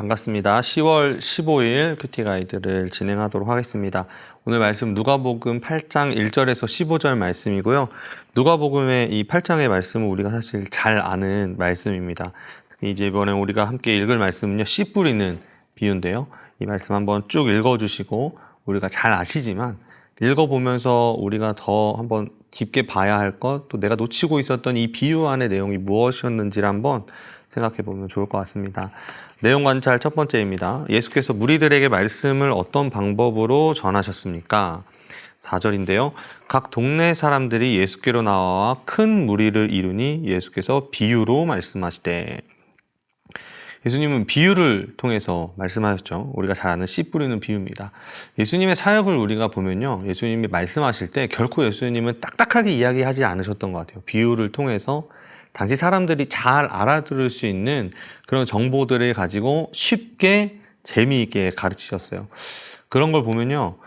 반갑습니다. 10월 15일 큐티 가이드를 진행하도록 하겠습니다. 오늘 말씀 누가복음 8장 1절에서 15절 말씀이고요. 누가복음의 이 8장의 말씀은 우리가 사실 잘 아는 말씀입니다. 이제 이번에 우리가 함께 읽을 말씀은요, 씨 뿌리는 비유인데요. 이 말씀 한번 쭉 읽어주시고 우리가 잘 아시지만 읽어보면서 우리가 더 한번 깊게 봐야 할 것, 또 내가 놓치고 있었던 이 비유 안의 내용이 무엇이었는지를 한번 생각해 보면 좋을 것 같습니다. 내용 관찰 첫 번째입니다. 예수께서 무리들에게 말씀을 어떤 방법으로 전하셨습니까? 4절인데요. 각 동네 사람들이 예수께로 나와 큰 무리를 이루니 예수께서 비유로 말씀하시되. 예수님은 비유를 통해서 말씀하셨죠. 우리가 잘 아는 씨 뿌리는 비유입니다. 예수님의 사역을 우리가 보면요, 예수님이 말씀하실 때 결코 예수님은 딱딱하게 이야기하지 않으셨던 것 같아요. 비유를 통해서 당시 사람들이 잘 알아들을 수 있는 그런 정보들을 가지고 쉽게 재미있게 가르치셨어요. 그런 걸 보면요,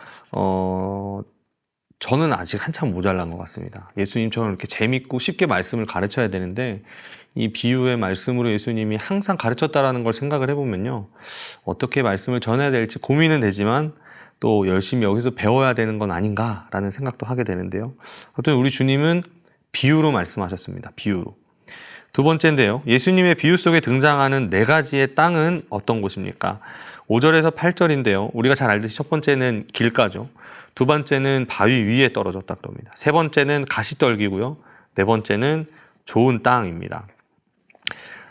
저는 아직 한참 모자란 것 같습니다. 예수님처럼 이렇게 재밌고 쉽게 말씀을 가르쳐야 되는데 이 비유의 말씀으로 예수님이 항상 가르쳤다라는 걸 생각을 해보면요, 어떻게 말씀을 전해야 될지 고민은 되지만 또 열심히 여기서 배워야 되는 건 아닌가라는 생각도 하게 되는데요. 어떤 우리 주님은 비유로 말씀하셨습니다. 비유로. 두 번째인데요. 예수님의 비유 속에 등장하는 네 가지의 땅은 어떤 곳입니까? 5절에서 8절인데요. 우리가 잘 알듯이 첫 번째는 길가죠. 두 번째는 바위 위에 떨어졌다 그럽니다. 세 번째는 가시떨기고요. 네 번째는 좋은 땅입니다.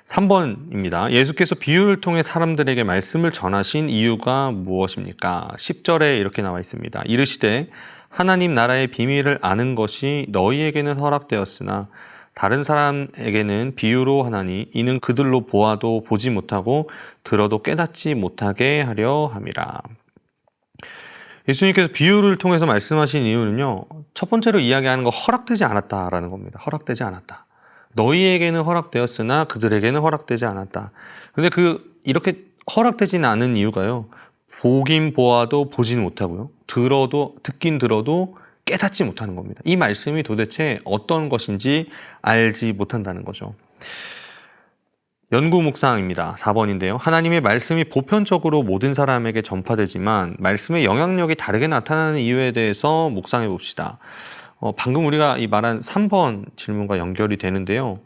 3번입니다. 예수께서 비유를 통해 사람들에게 말씀을 전하신 이유가 무엇입니까? 10절에 이렇게 나와 있습니다. 이르시되 하나님 나라의 비밀을 아는 것이 너희에게는 허락되었으나 다른 사람에게는 비유로 하나니 이는 그들로 보아도 보지 못하고 들어도 깨닫지 못하게 하려 함이라. 예수님께서 비유를 통해서 말씀하신 이유는요, 첫 번째로 이야기하는 거 허락되지 않았다라는 겁니다. 허락되지 않았다. 너희에게는 허락되었으나 그들에게는 허락되지 않았다. 근데 이렇게 허락되지는 않은 이유가요, 보긴 보아도 보지는 못하고요, 듣긴 들어도 깨닫지 못하는 겁니다. 이 말씀이 도대체 어떤 것인지 알지 못한다는 거죠. 연구 묵상입니다. 4번인데요. 하나님의 말씀이 보편적으로 모든 사람에게 전파되지만 말씀의 영향력이 다르게 나타나는 이유에 대해서 묵상해 봅시다. 방금 우리가 이 말한 3번 질문과 연결이 되는데요.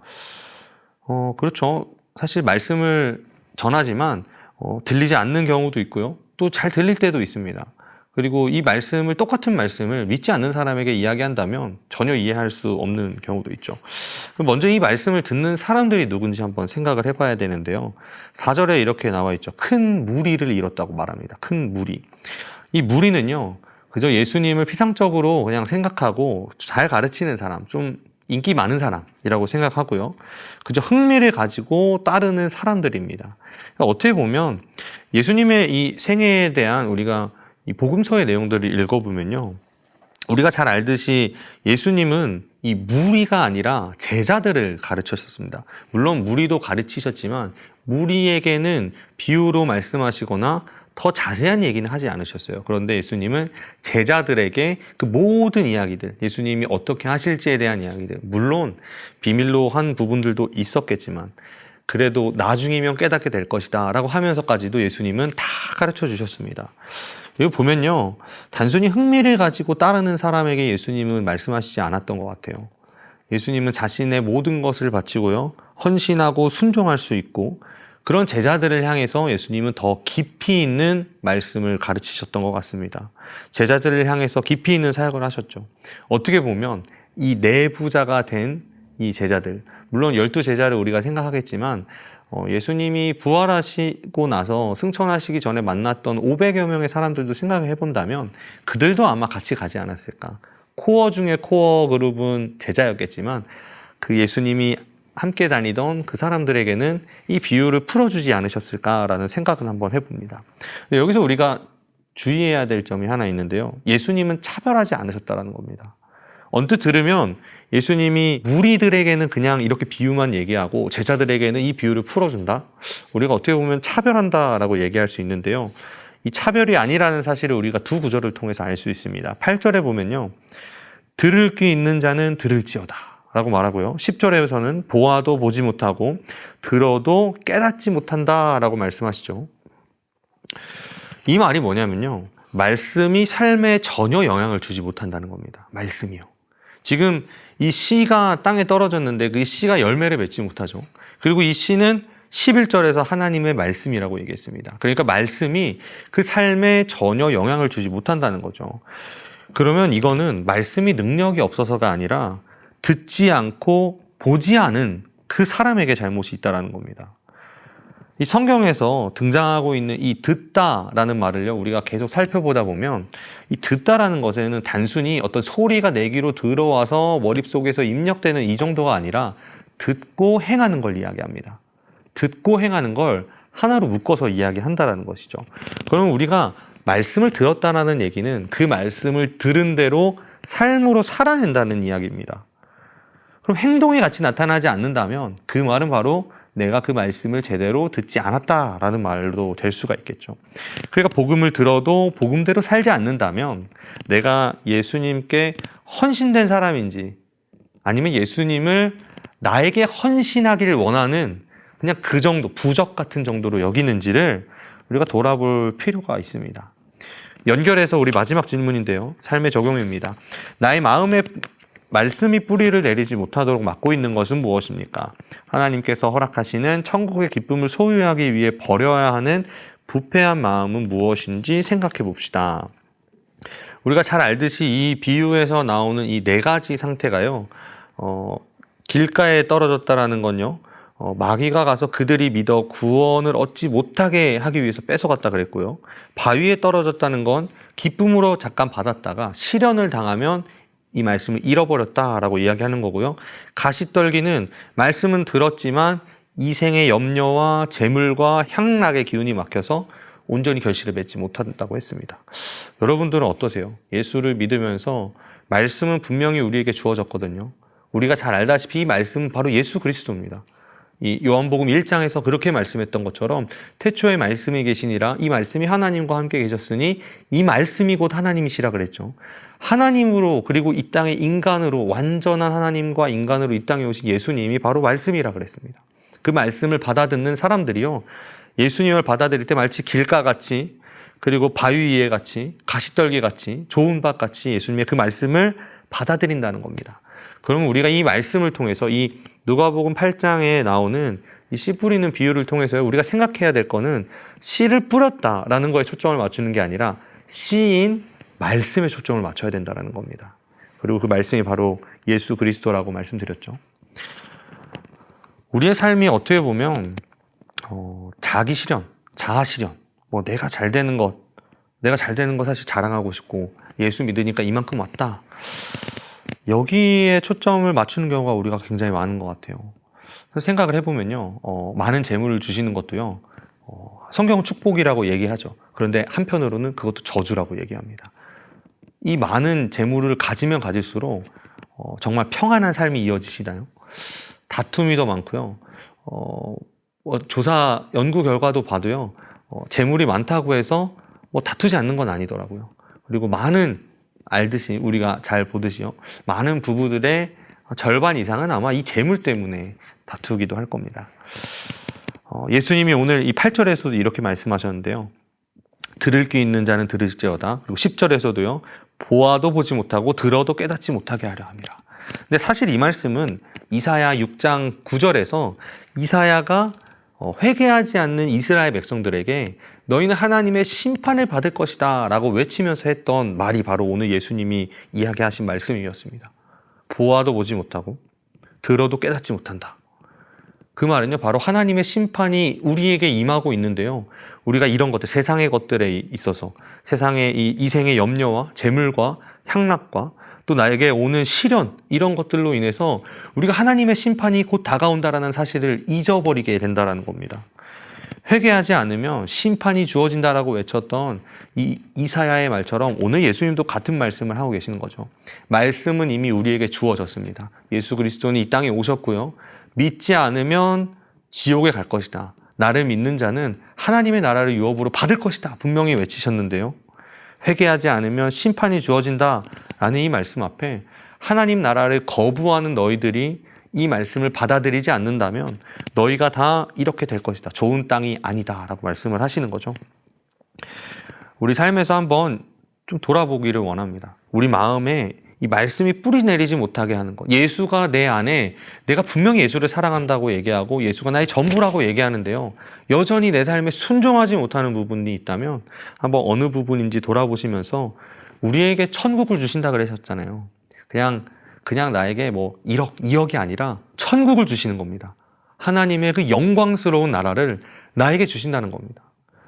그렇죠. 사실 말씀을 전하지만 들리지 않는 경우도 있고요. 또 잘 들릴 때도 있습니다. 그리고 이 말씀을, 똑같은 말씀을 믿지 않는 사람에게 이야기한다면 전혀 이해할 수 없는 경우도 있죠. 먼저 이 말씀을 듣는 사람들이 누군지 한번 생각을 해봐야 되는데요. 4절에 이렇게 나와 있죠. 큰 무리를 이뤘다고 말합니다. 큰 무리. 이 무리는요, 그저 예수님을 피상적으로 그냥 생각하고 잘 가르치는 사람, 좀 인기 많은 사람이라고 생각하고요, 그저 흥미를 가지고 따르는 사람들입니다. 어떻게 보면 예수님의 이 생애에 대한 우리가 이 복음서의 내용들을 읽어보면요, 우리가 잘 알듯이 예수님은 이 무리가 아니라 제자들을 가르치셨습니다. 물론 무리도 가르치셨지만 무리에게는 비유로 말씀하시거나 더 자세한 얘기는 하지 않으셨어요. 그런데 예수님은 제자들에게 그 모든 이야기들, 예수님이 어떻게 하실지에 대한 이야기들, 물론 비밀로 한 부분들도 있었겠지만 그래도 나중이면 깨닫게 될 것이다 라고 하면서까지도 예수님은 다 가르쳐 주셨습니다. 이거 보면요, 단순히 흥미를 가지고 따르는 사람에게 예수님은 말씀하시지 않았던 것 같아요. 예수님은 자신의 모든 것을 바치고요, 헌신하고 순종할 수 있고 그런 제자들을 향해서 예수님은 더 깊이 있는 말씀을 가르치셨던 것 같습니다. 제자들을 향해서 깊이 있는 사역을 하셨죠. 어떻게 보면 이 내부자가 된 이 제자들, 물론 12제자를 우리가 생각하겠지만 예수님이 부활하시고 나서 승천하시기 전에 만났던 500여 명의 사람들도 생각을 해본다면 그들도 아마 같이 가지 않았을까. 코어 중에 코어 그룹은 제자였겠지만 그 예수님이 함께 다니던 그 사람들에게는 이 비유를 풀어주지 않으셨을까라는 생각은 한번 해봅니다. 여기서 우리가 주의해야 될 점이 하나 있는데요. 예수님은 차별하지 않으셨다는 겁니다. 언뜻 들으면 예수님이 무리들에게는 그냥 이렇게 비유만 얘기하고 제자들에게는 이 비유를 풀어준다? 우리가 어떻게 보면 차별한다라고 얘기할 수 있는데요. 이 차별이 아니라는 사실을 우리가 두 구절을 통해서 알 수 있습니다. 8절에 보면요, 들을 귀 있는 자는 들을지어다 라고 말하고요, 10절에서는 보아도 보지 못하고 들어도 깨닫지 못한다 라고 말씀하시죠. 이 말이 뭐냐면요. 말씀이 삶에 전혀 영향을 주지 못한다는 겁니다. 말씀이요. 지금 이 씨가 땅에 떨어졌는데 그 씨가 열매를 맺지 못하죠. 그리고 이 씨는 11절에서 하나님의 말씀이라고 얘기했습니다. 그러니까 말씀이 그 삶에 전혀 영향을 주지 못한다는 거죠. 그러면 이거는 말씀이 능력이 없어서가 아니라 듣지 않고 보지 않은 그 사람에게 잘못이 있다는 겁니다. 이 성경에서 등장하고 있는 이 듣다라는 말을요, 우리가 계속 살펴보다 보면 이 듣다라는 것에는 단순히 어떤 소리가 내 귀로 들어와서 머릿속에서 입력되는 이 정도가 아니라 듣고 행하는 걸 이야기합니다. 듣고 행하는 걸 하나로 묶어서 이야기한다라는 것이죠. 그러면 우리가 말씀을 들었다라는 얘기는 그 말씀을 들은 대로 삶으로 살아낸다는 이야기입니다. 그럼 행동이 같이 나타나지 않는다면 그 말은 바로 내가 그 말씀을 제대로 듣지 않았다라는 말도 될 수가 있겠죠. 그러니까 복음을 들어도 복음대로 살지 않는다면 내가 예수님께 헌신된 사람인지 아니면 예수님을 나에게 헌신하기를 원하는 그냥 그 정도, 부적 같은 정도로 여기는지를 우리가 돌아볼 필요가 있습니다. 연결해서 우리 마지막 질문인데요. 삶의 적용입니다. 나의 마음에 말씀이 뿌리를 내리지 못하도록 막고 있는 것은 무엇입니까? 하나님께서 허락하시는 천국의 기쁨을 소유하기 위해 버려야 하는 부패한 마음은 무엇인지 생각해 봅시다. 우리가 잘 알듯이 이 비유에서 나오는 이 네 가지 상태가요. 길가에 떨어졌다라는 건요. 마귀가 가서 그들이 믿어 구원을 얻지 못하게 하기 위해서 뺏어갔다 그랬고요. 바위에 떨어졌다는 건 기쁨으로 잠깐 받았다가 시련을 당하면 이 말씀을 잃어버렸다라고 이야기하는 거고요. 가시떨기는 말씀은 들었지만 이생의 염려와 재물과 향락의 기운이 막혀서 온전히 결실을 맺지 못한다고 했습니다. 여러분들은 어떠세요? 예수를 믿으면서 말씀은 분명히 우리에게 주어졌거든요. 우리가 잘 알다시피 이 말씀은 바로 예수 그리스도입니다. 이 요한복음 1장에서 그렇게 말씀했던 것처럼 태초에 말씀이 계시니라 이 말씀이 하나님과 함께 계셨으니 이 말씀이 곧 하나님이시라 그랬죠. 하나님으로 그리고 이 땅의 인간으로 완전한 하나님과 인간으로 이 땅에 오신 예수님이 바로 말씀이라 그랬습니다. 그 말씀을 받아듣는 사람들이요. 예수님을 받아들일 때 마치 길가같이 그리고 바위 위에 같이 가시떨기 같이 좋은 밭 같이 예수님의 그 말씀을 받아들인다는 겁니다. 그러면 우리가 이 말씀을 통해서 이 누가복음 8장에 나오는 이 씨 뿌리는 비유를 통해서 우리가 생각해야 될 거는 씨를 뿌렸다라는 거에 초점을 맞추는 게 아니라 씨인 말씀에 초점을 맞춰야 된다는 겁니다. 그리고 그 말씀이 바로 예수 그리스도라고 말씀드렸죠. 우리의 삶이 어떻게 보면 자기 실현, 자아 실현, 내가 잘 되는 것 사실 자랑하고 싶고 예수 믿으니까 이만큼 왔다. 여기에 초점을 맞추는 경우가 우리가 굉장히 많은 것 같아요. 그래서 생각을 해보면요, 많은 재물을 주시는 것도요, 성경은 축복이라고 얘기하죠. 그런데 한편으로는 그것도 저주라고 얘기합니다. 이 많은 재물을 가지면 가질수록 정말 평안한 삶이 이어지시나요? 다툼이 더 많고요. 조사 연구 결과도 봐도요, 재물이 많다고 해서 다투지 않는 건 아니더라고요. 그리고 알듯이 우리가 잘 보듯이요, 많은 부부들의 절반 이상은 아마 이 재물 때문에 다투기도 할 겁니다. 예수님이 오늘 이 8절에서도 이렇게 말씀하셨는데요. 들을 귀 있는 자는 들을지어다. 그리고 10절에서도요. 보아도 보지 못하고 들어도 깨닫지 못하게 하려 함이라. 근데 사실 이 말씀은 이사야 6장 9절에서 이사야가 회개하지 않는 이스라엘 백성들에게 너희는 하나님의 심판을 받을 것이다 라고 외치면서 했던 말이 바로 오늘 예수님이 이야기하신 말씀이었습니다. 보아도 보지 못하고 들어도 깨닫지 못한다. 그 말은요, 바로 하나님의 심판이 우리에게 임하고 있는데요. 우리가 이런 것들, 세상의 것들에 있어서 세상의 이 이생의 염려와 재물과 향락과 또 나에게 오는 시련, 이런 것들로 인해서 우리가 하나님의 심판이 곧 다가온다라는 사실을 잊어버리게 된다라는 겁니다. 회개하지 않으면 심판이 주어진다라고 외쳤던 이 이사야의 말처럼 오늘 예수님도 같은 말씀을 하고 계시는 거죠. 말씀은 이미 우리에게 주어졌습니다. 예수 그리스도는 이 땅에 오셨고요. 믿지 않으면 지옥에 갈 것이다. 나를 믿는 자는 하나님의 나라를 유업으로 받을 것이다. 분명히 외치셨는데요. 회개하지 않으면 심판이 주어진다라는 이 말씀 앞에 하나님 나라를 거부하는 너희들이 이 말씀을 받아들이지 않는다면 너희가 다 이렇게 될 것이다. 좋은 땅이 아니다 라고 말씀을 하시는 거죠. 우리 삶에서 한번 좀 돌아보기를 원합니다. 우리 마음에 이 말씀이 뿌리 내리지 못하게 하는 것. 예수가 내 안에, 내가 분명히 예수를 사랑한다고 얘기하고 예수가 나의 전부라고 얘기하는데요. 여전히 내 삶에 순종하지 못하는 부분이 있다면 한번 어느 부분인지 돌아보시면서 우리에게 천국을 주신다 그러셨잖아요. 그냥 나에게 뭐 1억, 2억이 아니라 천국을 주시는 겁니다. 하나님의 그 영광스러운 나라를 나에게 주신다는 겁니다.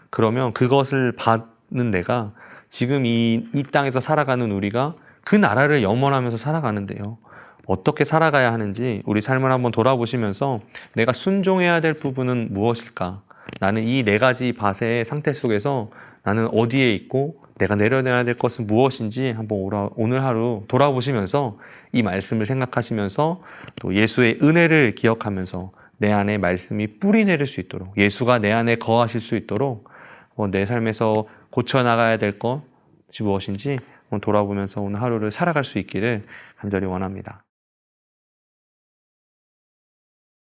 그러면 그것을 받는 내가 지금 이 땅에서 살아가는 우리가 그 나라를 염원하면서 살아가는데요. 어떻게 살아가야 하는지 우리 삶을 한번 돌아보시면서 내가 순종해야 될 부분은 무엇일까? 나는 이 4가지 밭의 상태 속에서 나는 어디에 있고 내가 내려내야 될 것은 무엇인지 한번 오늘 하루 돌아보시면서 이 말씀을 생각하시면서 또 예수의 은혜를 기억하면서 내 안에 말씀이 뿌리 내릴 수 있도록, 예수가 내 안에 거하실 수 있도록 내 삶에서 고쳐나가야 될 것이 무엇인지 돌아보면서 오늘 하루를 살아갈 수 있기를 간절히 원합니다.